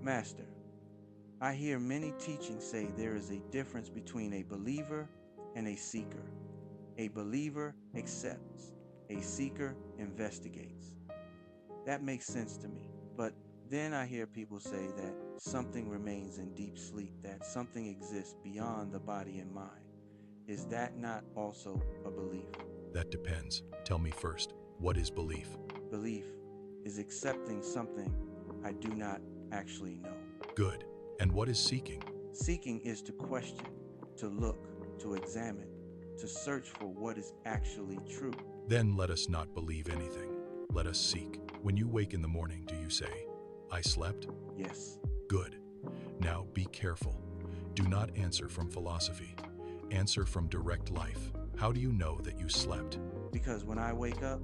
Master, I hear many teachings say there is a difference between a believer and a seeker. A believer accepts, a seeker investigates. That makes sense to me. But then I hear people say that something remains in deep sleep, that something exists beyond the body and mind. Is that not also a belief? That depends. Tell me first, what is belief? Belief is accepting something I do not actually know. Good. And what is seeking? Seeking is to question, to look, to examine, to search for what is actually true. Then let us not believe anything. Let us seek. When you wake in the morning, do you say, I slept? Yes. Good. Now be careful. Do not answer from philosophy. Answer from direct life. How do you know that you slept? Because when I wake up,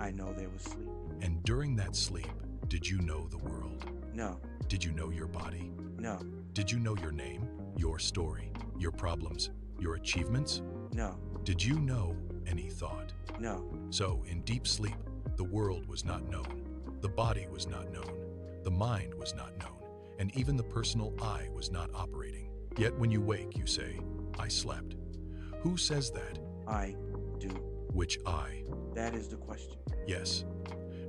I know there was sleep. And during that sleep, did you know the world? No. Did you know your body? No. Did you know your name, your story, your problems, your achievements? No. Did you know any thought? No. So, in deep sleep, the world was not known, the body was not known, the mind was not known, and even the personal I was not operating. Yet when you wake, you say, I slept. Who says that? I do. Which I? That is the question. Yes.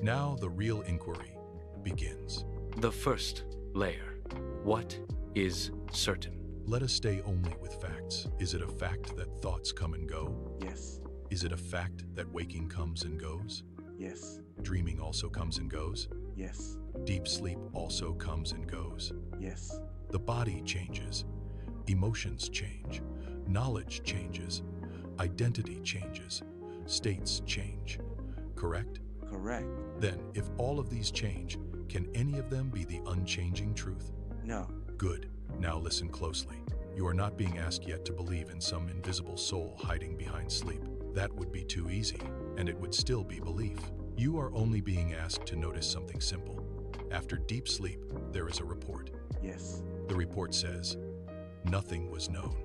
Now the real inquiry begins. The first layer. What is certain? Let us stay only with facts. Is it a fact that thoughts come and go? Yes. Is it a fact that waking comes and goes? Yes. Dreaming also comes and goes? Yes. Deep sleep also comes and goes. Yes. The body changes. Emotions change. Knowledge changes. Identity changes. States change. Correct? Correct. Then, if all of these change, can any of them be the unchanging truth? No. Good. Now listen closely. You are not being asked yet to believe in some invisible soul hiding behind sleep. That would be too easy, and it would still be belief. You are only being asked to notice something simple. After deep sleep, there is a report. Yes. The report says, nothing was known.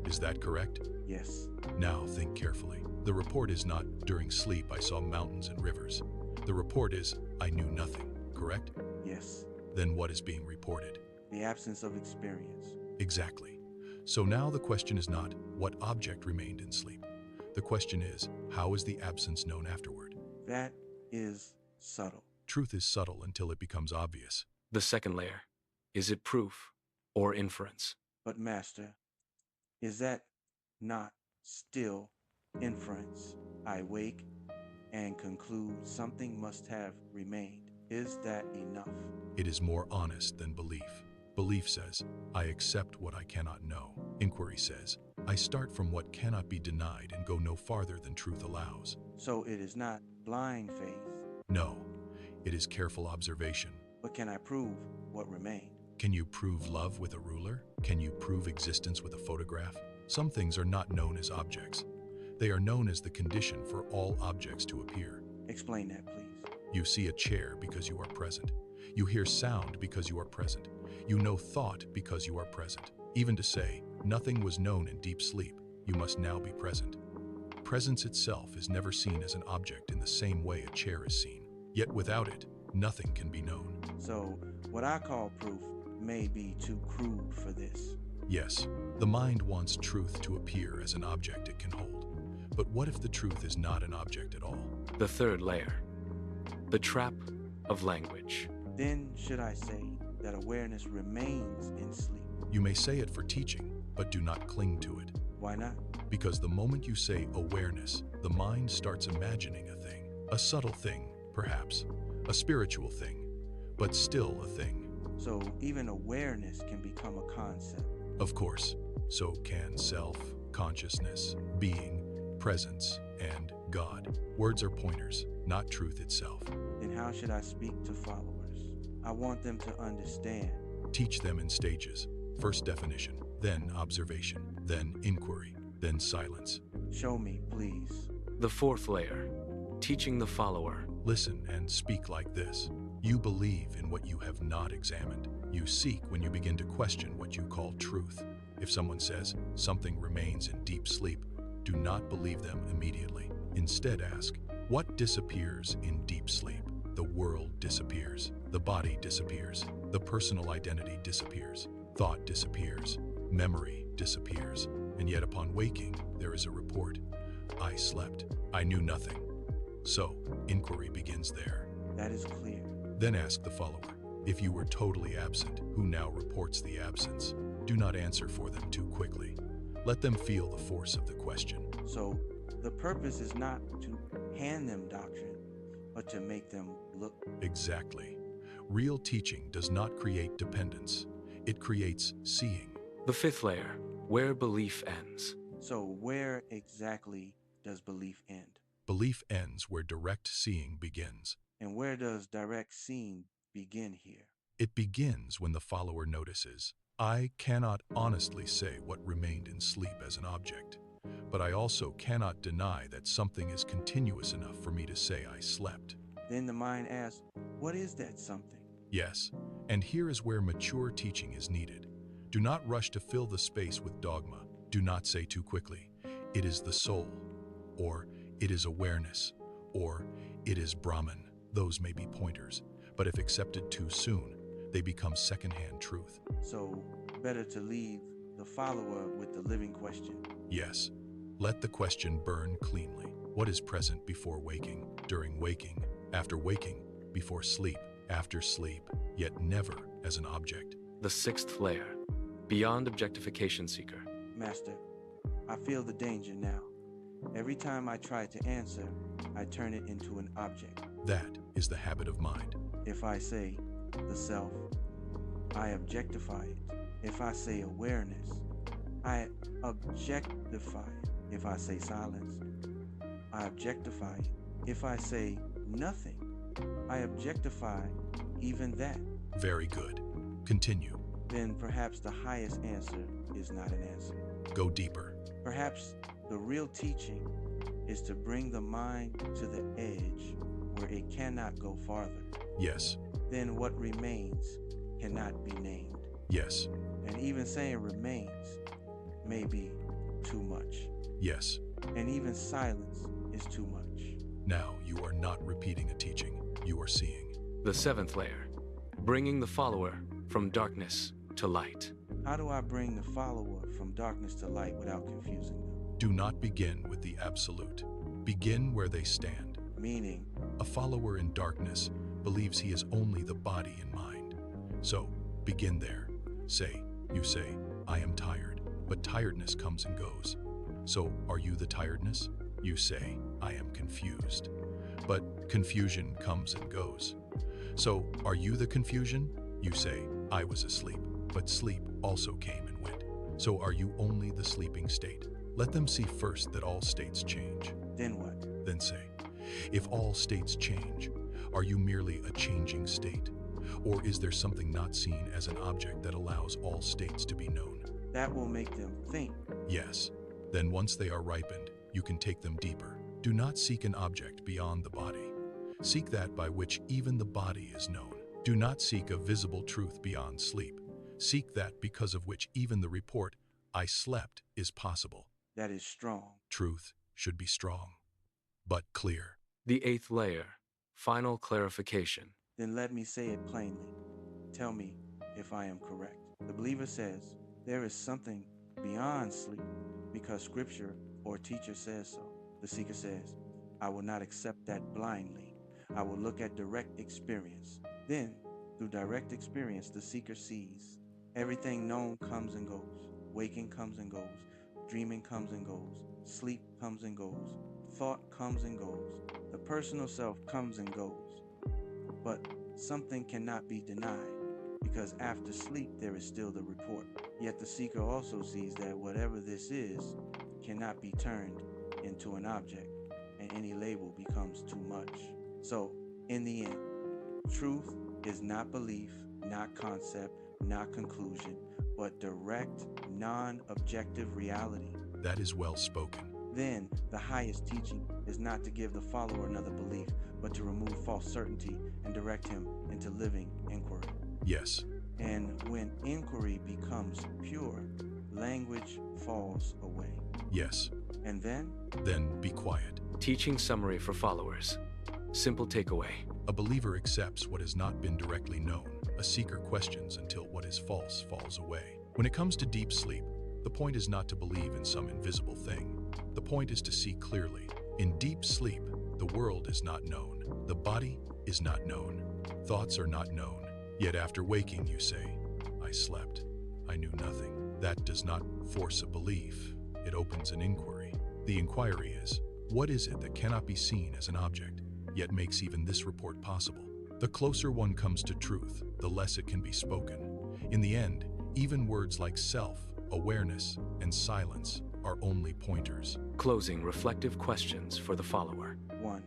Is that correct? Yes. Now think carefully. The report is not, during sleep I saw mountains and rivers. The report is, I knew nothing, correct? Yes. Then what is being reported? The absence of experience. Exactly. So now the question is not, what object remained in sleep? The question is, how is the absence known afterward? That is subtle. Truth is subtle until it becomes obvious. The second layer. Is it proof or inference? But Master, is that not still inference? I wake and conclude something must have remained. Is that enough? It is more honest than belief. Belief says, I accept what I cannot know. Inquiry says, I start from what cannot be denied and go no farther than truth allows. So it is not blind faith. No, it is careful observation. But can I prove what remained? Can you prove love with a ruler? Can you prove existence with a photograph? Some things are not known as objects. They are known as the condition for all objects to appear. Explain that, please. You see a chair because you are present. You hear sound because you are present. You know thought because you are present. Even to say, nothing was known in deep sleep, you must now be present. Presence itself is never seen as an object in the same way a chair is seen. Yet without it, nothing can be known. So what I call proof may be too crude for this. Yes, the mind wants truth to appear as an object it can hold. But what if the truth is not an object at all? The third layer. The trap of language. Then should I say that awareness remains in sleep? You may say it for teaching, but do not cling to it. Why not? Because the moment you say awareness, the mind starts imagining a thing. A subtle thing, perhaps. A spiritual thing, but still a thing. So even awareness can become a concept. Of course, so can self, consciousness, being, presence, and God. Words are pointers, not truth itself. Then how should I speak to followers? I want them to understand. Teach them in stages. First definition, then observation, then inquiry, then silence. Show me, please. The fourth layer. Teaching the follower. Listen and speak like this. You believe in what you have not examined. You seek when you begin to question what you call truth. If someone says something remains in deep sleep, do not believe them immediately. Instead ask, what disappears in deep sleep? the world disappears. The body disappears. The personal identity disappears. Thought disappears. Memory disappears. And yet upon waking, there is a report. I slept. I knew nothing. So, inquiry begins there. That is clear. Then ask the follower, if you were totally absent, who now reports the absence? Do not answer for them too quickly. Let them feel the force of the question. So the purpose is not to hand them doctrine, but to make them look. Exactly. Real teaching does not create dependence. It creates seeing. The fifth layer, where belief ends. So where exactly does belief end? Belief ends where direct seeing begins. And where does direct seeing begin here? It begins when the follower notices, I cannot honestly say what remained in sleep as an object, but I also cannot deny that something is continuous enough for me to say I slept. Then the mind asks, what is that something? Yes, and here is where mature teaching is needed. Do not rush to fill the space with dogma. Do not say too quickly, it is the soul, or it is awareness, or it is Brahman. Those may be pointers, but if accepted too soon, they become secondhand truth. So better to leave the follower with the living question. Yes, let the question burn cleanly. What is present before waking, during waking, after waking, before sleep, after sleep, yet never as an object? The sixth layer, beyond objectification seeker. Master, I feel the danger now. Every time I try to answer, I turn it into an object. That is the habit of mind. If I say the self, I objectify it. If I say awareness, I objectify it. If I say silence, I objectify it. If I say nothing, I objectify even that. Very good. Continue. Then perhaps the highest answer is not an answer. Go deeper. Perhaps the real teaching is to bring the mind to the edge where it cannot go farther. Yes. Then what remains cannot be named. Yes. And even saying remains may be too much. Yes. And even silence is too much. Now you are not repeating a teaching. You are seeing. The seventh layer, bringing the follower from darkness to light. How do I bring the follower from darkness to light without confusing them? Do not begin with the absolute. Begin where they stand. Meaning, A follower in darkness believes he is only the body and mind. So, begin there. You say, I am tired, but tiredness comes and goes. So, are you the tiredness? You say, I am confused. But confusion comes and goes. So, are you the confusion? You say, I was asleep, but sleep also came and went. So, are you only the sleeping state? Let them see first that all states change. then what? Then say, if all states change, are you merely a changing state? Or is there something not seen as an object that allows all states to be known? That will make them think. Yes. Then once they are ripened, you can take them deeper. Do not seek an object beyond the body. Seek that by which even the body is known. Do not seek a visible truth beyond sleep. Seek that because of which even the report, I slept, is possible. That is strong. Truth should be strong, but clear. The eighth layer, final clarification. Then let me say it plainly. Tell me if I am correct. The believer says, there is something beyond sleep because scripture or teacher says so. The seeker says, I will not accept that blindly. I will look at direct experience. Then, through direct experience, the seeker sees everything known comes and goes. Waking comes and goes. Dreaming comes and goes. Sleep comes and goes. Thought comes and goes. The personal self comes and goes. But something cannot be denied, because after sleep there is still the report. Yet the seeker also sees that whatever this is cannot be turned into an object, and any label becomes too much. So, in the end, truth is not belief, not concept, not conclusion, but direct, non-objective reality. That is well spoken. Then, the highest teaching is not to give the follower another belief, but to remove false certainty and direct him into living inquiry. Yes. And when inquiry becomes pure, language falls away. Yes. And then, Then be quiet. Teaching summary for followers. Simple takeaway. A believer accepts what has not been directly known. A seeker questions until what is false falls away. When it comes to deep sleep, the point is not to believe in some invisible thing. The point is to see clearly. In deep sleep, the world is not known. The body is not known. Thoughts are not known. Yet after waking, you say, I slept. I knew nothing. That does not force a belief. It opens an inquiry. The inquiry is, what is it that cannot be seen as an object, yet makes even this report possible? The closer one comes to truth, the less it can be spoken. In the end, even words like self, awareness, and silence are only pointers. Closing reflective questions for the follower. 1.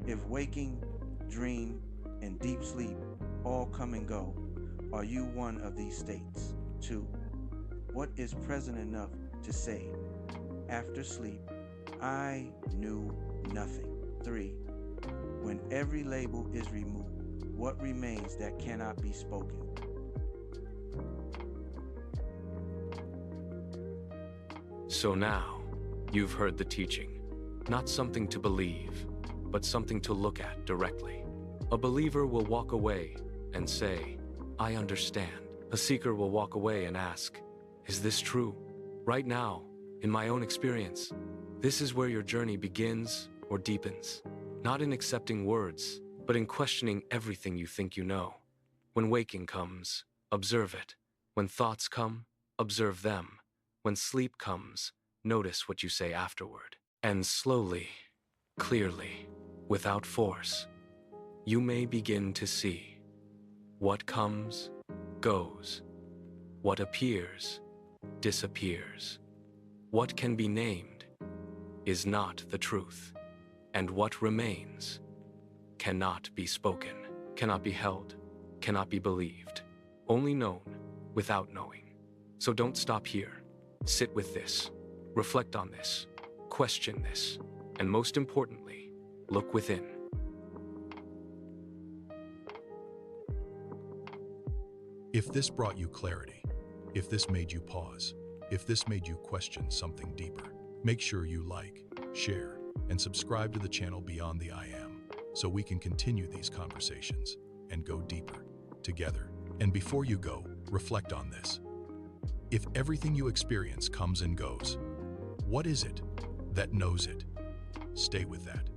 If waking, dream, and deep sleep all come and go, are you one of these states? 2. What is present enough to say, after sleep, I knew nothing? 3. When every label is removed, what remains that cannot be spoken? So now, you've heard the teaching. Not something to believe, but something to look at directly. A believer will walk away and say, I understand. A seeker will walk away and ask, is this true? Right now, in my own experience, this is where your journey begins or deepens. Not in accepting words, but in questioning everything you think you know. When waking comes, observe it. When thoughts come, observe them. When sleep comes, notice what you say afterward. And slowly, clearly, without force, you may begin to see what comes, goes. What appears, disappears. What can be named is not the truth. And what remains cannot be spoken, cannot be held, cannot be believed. Only known without knowing. So don't stop here. Sit with this, reflect on this, question this, and most importantly, look within. If this brought you clarity, if this made you pause, if this made you question something deeper, make sure you like, share, and subscribe to the channel Beyond the I Am so we can continue these conversations and go deeper together. And before you go, reflect on this. If everything you experience comes and goes, what is it that knows it? Stay with that.